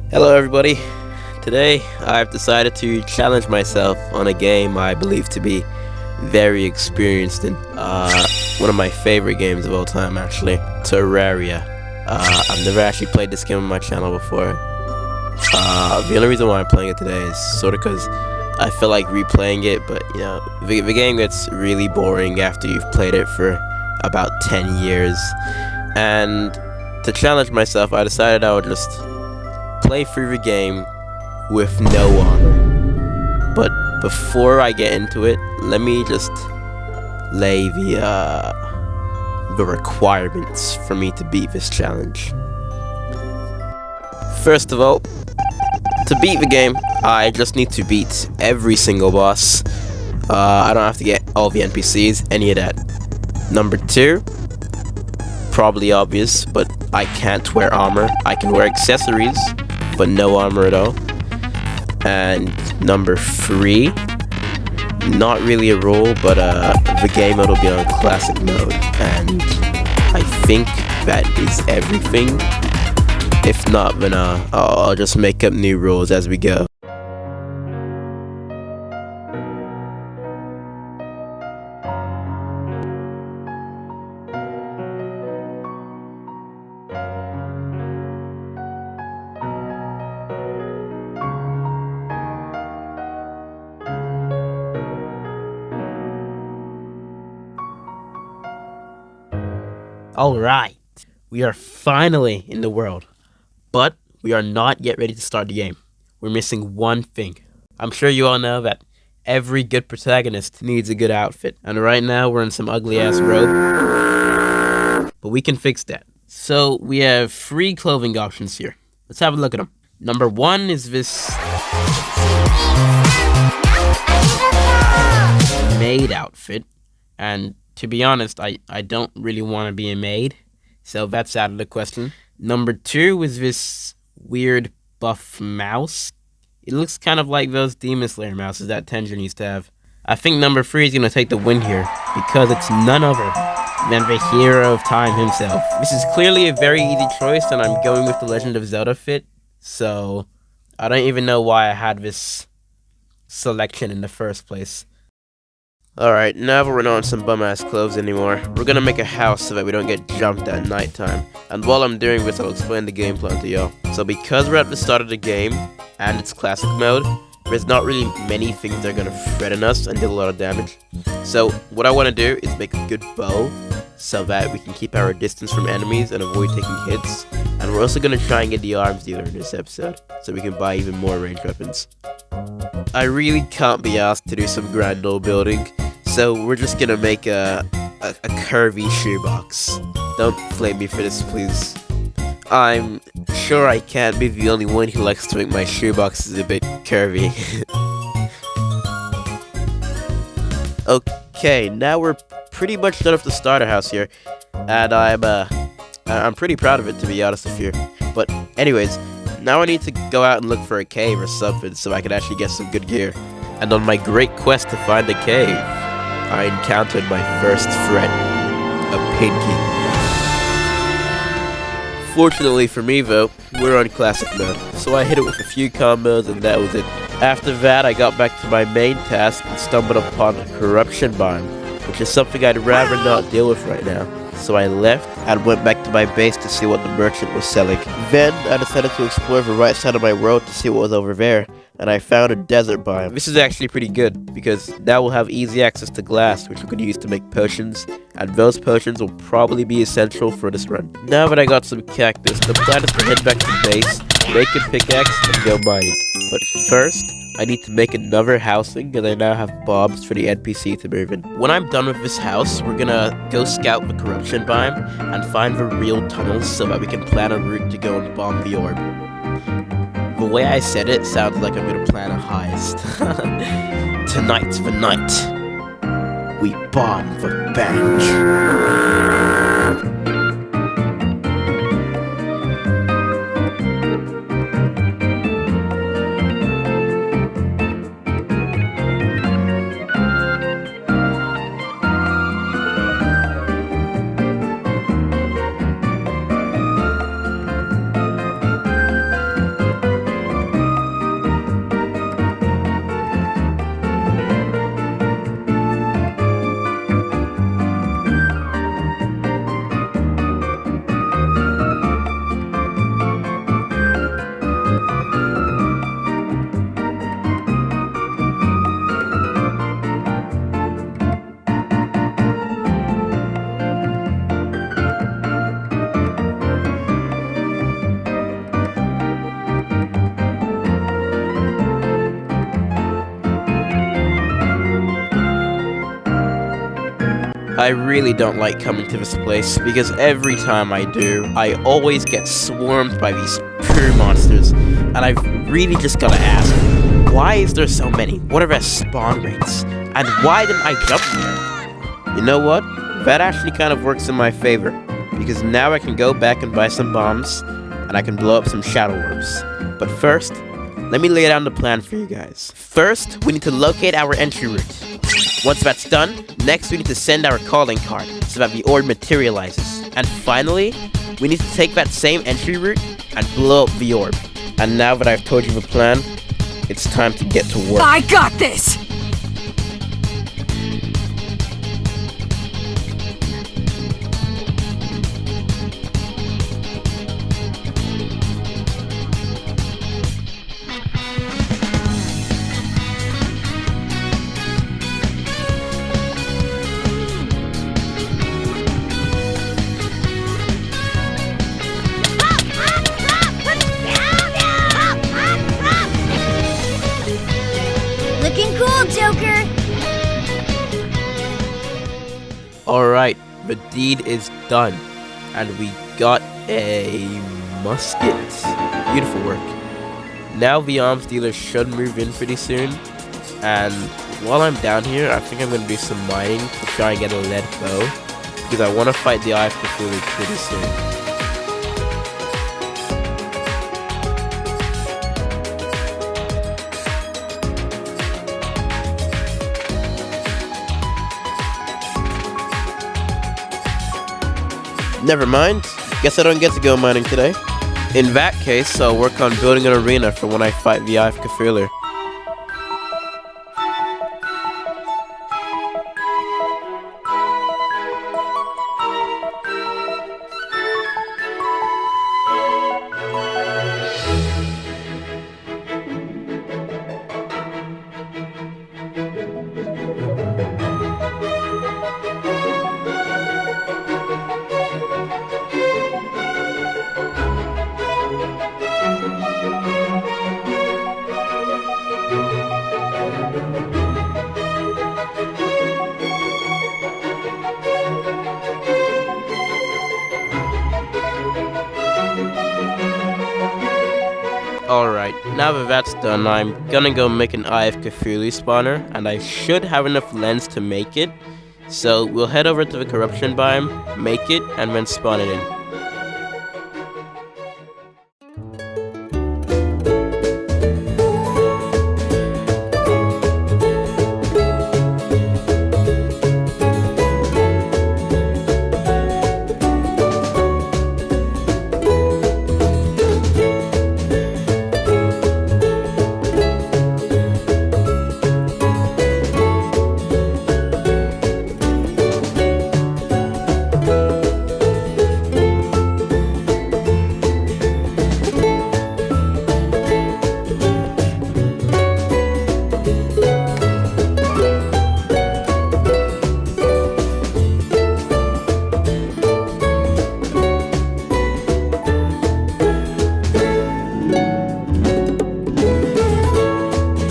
Hello, everybody. Today, I've decided to challenge myself on a game I believe to be very experienced in. One of my favorite games of all time, actually, Terraria. I've never actually played this game on my channel before. The only reason why I'm playing it today is sort of because I feel like replaying it, but the game gets really boring after you've played it for about 10 years. And to challenge myself, I decided I would just play through the game with no armor. But before I get into it, let me just lay the requirements for me to beat this challenge. First of all, to beat the game, I just need to beat every single boss. I don't have to get all the NPCs, any of that. Number 2, probably obvious, but I can't wear armor. I can wear accessories, but no armor at all. And number 3, not really a rule, but the game mode will be on classic mode, and I think that is everything. If not, then I'll just make up new rules as we go. Alright, we are finally in the world, but we are not yet ready to start the game. We're missing one thing. I'm sure you all know that every good protagonist needs a good outfit, and right now we're in some ugly ass robe, but we can fix that. So we have 3 clothing options here. Let's have a look at them. Number 1 is this maid outfit, and to be honest, I don't really want to be a maid, so that's out of the question. Number 2 is this weird buff mouse. It looks kind of like those Demon Slayer mouses that Tenjin used to have. I think number 3 is going to take the win here, because it's none other than the hero of time himself. This is clearly a very easy choice, and I'm going with the Legend of Zelda fit, so I don't even know why I had this selection in the first place. Alright, now that we're not in some bum-ass clothes anymore, we're gonna make a house so that we don't get jumped at nighttime. And while I'm doing this, I'll explain the game plan to y'all. So because we're at the start of the game, and it's classic mode, there's not really many things that are gonna threaten us and deal a lot of damage. So what I want to do is make a good bow, so that we can keep our distance from enemies and avoid taking hits. And we're also gonna try and get the arms dealer in this episode, so we can buy even more ranged weapons. I really can't be asked to do some grand old building, so we're just gonna make a curvy shoebox. Don't flame me for this, please. I'm sure I can't be the only one who likes to make my shoeboxes a bit curvy. Okay, now we're pretty much done with the starter house here, and I'm pretty proud of it, to be honest with you. But anyways, now I need to go out and look for a cave or something so I can actually get some good gear. And on my great quest to find a cave, I encountered my first threat, a pinky. Fortunately for me though, we're on classic mode, so I hit it with a few combos and that was it. After that, I got back to my main task and stumbled upon a corruption biome, which is something I'd rather not deal with right now. So I left and went back to my base to see what the merchant was selling. Then I decided to explore the right side of my world to see what was over there, and I found a desert biome. This is actually pretty good, because now we'll have easy access to glass, which we could use to make potions, and those potions will probably be essential for this run. Now that I got some cactus, the plan is to head back to base, make a pickaxe, and go mining. But first, I need to make another housing, because I now have bombs for the NPC to move in. When I'm done with this house, we're gonna go scout the corruption biome, and find the real tunnels so that we can plan a route to go and bomb the orb. The way I said it sounds like I'm gonna plan a heist. Tonight's the night. We bomb the bank. I really don't like coming to this place because every time I do, I always get swarmed by these pure monsters. And I've really just gotta ask, why is there so many? What are their spawn rates? And why didn't I jump there? You know what? That actually kind of works in my favor, because now I can go back and buy some bombs, and I can blow up some shadow orbs. But first, let me lay down the plan for you guys. First, we need to locate our entry route. Once that's done, next we need to send our calling card so that the orb materializes. And finally, we need to take that same entry route and blow up the orb. And now that I've told you the plan, it's time to get to work. I got this! Looking cool, Joker! Alright, the deed is done. And we got a musket. Beautiful work. Now the arms dealer should move in pretty soon. And while I'm down here, I think I'm going to do some mining to try and get a lead bow. Because I want to fight the Eye of Cthulhu pretty soon. Never mind, guess I don't get to go mining today. In that case, I'll work on building an arena for when I fight the Eye of Cthulhu. Alright, now that that's done, I'm gonna go make an Eye of Cthulhu spawner, and I should have enough lens to make it. So we'll head over to the corruption biome, make it, and then spawn it in.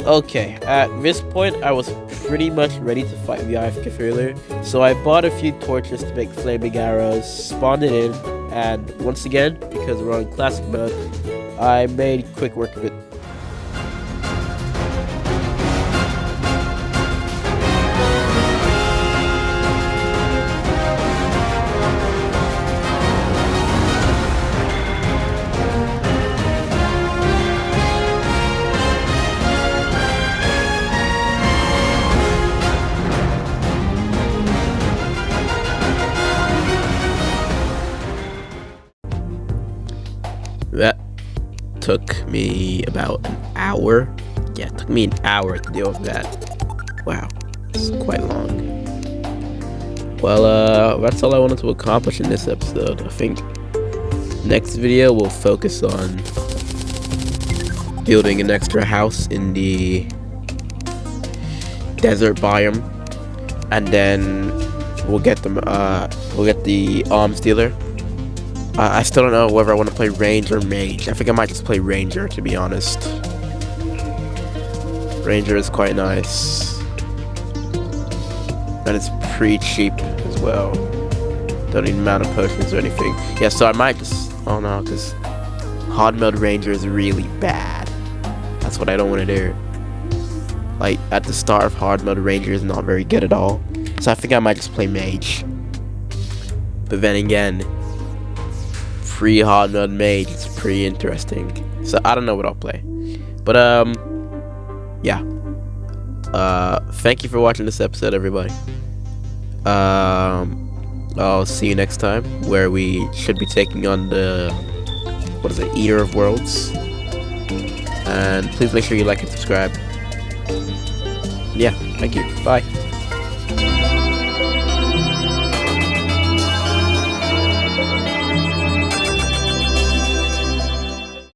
Okay, at this point, I was pretty much ready to fight the Eye of Cthulhu, so I bought a few torches to make flaming arrows, spawned it in, and once again, because we're on classic mode, I made quick work of it. That took me about an hour. Yeah, it took me an hour to deal with that. Wow, it's quite long. Well, that's all I wanted to accomplish in this episode. I think next video we'll focus on building an extra house in the desert biome, and then we'll get the arms dealer. I still don't know whether I want to play range or mage. I think I might just play ranger, to be honest. Ranger is quite nice, and it's pretty cheap as as well. Don't need mana potions or anything. Yeah, so I might just... Oh no, because hard mode ranger is really bad. That's what I don't want to do. Like, at the start of hard mode ranger is not very good at all. So I think I might just play mage. But then again, free hard mode mage is pretty interesting. So I don't know what I'll play. But yeah. Thank you for watching this episode, everybody. I'll see you next time, where we should be taking on the, what is it, Eater of Worlds. And please make sure you like and subscribe. Yeah, thank you. Bye.